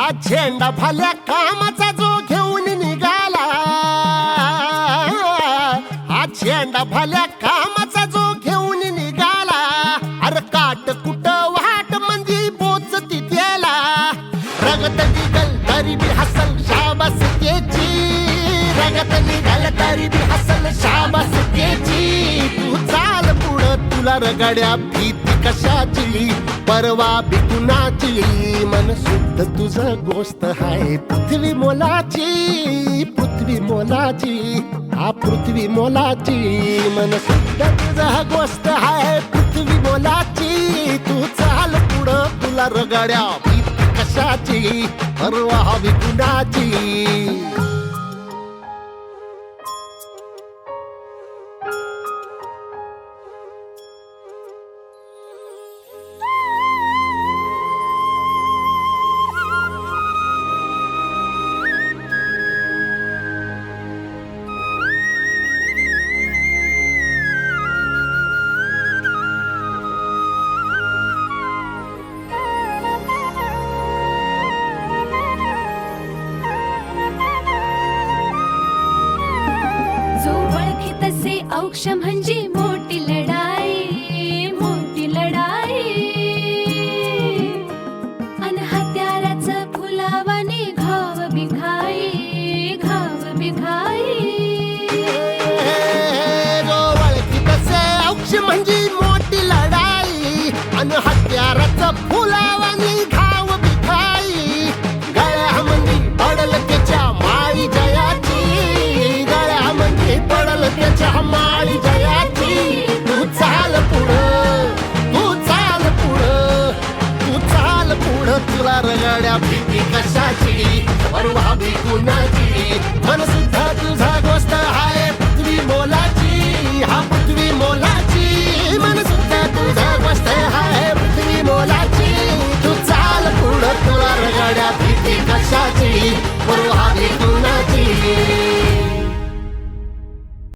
आज झेंडा भल्या कामाचा जो घेऊन निघाला, आज झेंडा भल्या कामाचा जो घेऊन निघाला, अरे काट कुट वाट मंदी बोचती त्याला, रगत निघल तरी बी हसल शाबास त्याची, रगत निघल तरी बी हसल शाबास त्याची. तू चाल पुढं तुला रगड्या भीती कशाची, परवा बी कुणाची, मन शुद्ध तुझं गोष्ट हाय पृथ्वी मोलाची, पृथ्वी मोलाची, हा पृथ्वी मोलाची, मन शुद्ध तुझं गोष्ट हाय पृथ्वी मोलाची. तू चाल पुढं तुला रगड्या भीती कशाची, परवा बी कुणाची. औक्ष म्हणजे मोठी लढाई, मोठी लढाई, अन हत्याराचं फुलावाने घाव बिघाई, घाव बिघाई. ओळखी तसे औक्ष म्हणजे मोठी लढाई, अन हत्याराचं फुलावाने घाव बिघाई. गळ्यामध्ये पडल त्याच्या माळी जयाची, गळ्यामध्ये पडल त्याच्या माळी जयाची. तू चाल पुढं, तू चाल पुढं, तू चाल पुढं, तुला रगड्या भीती कशाची, परवा बी कुणाची, मन सुद्धा तुझा गोष्ट हाय पृथ्वी मोलाची, हा पृथ्वी मोलाची, मन सुद्धा तुझा गोष्ट हाय पृथ्वी मोलाची. तू चाल पुढं तुला रगड्या भीती कशाची, परवा बी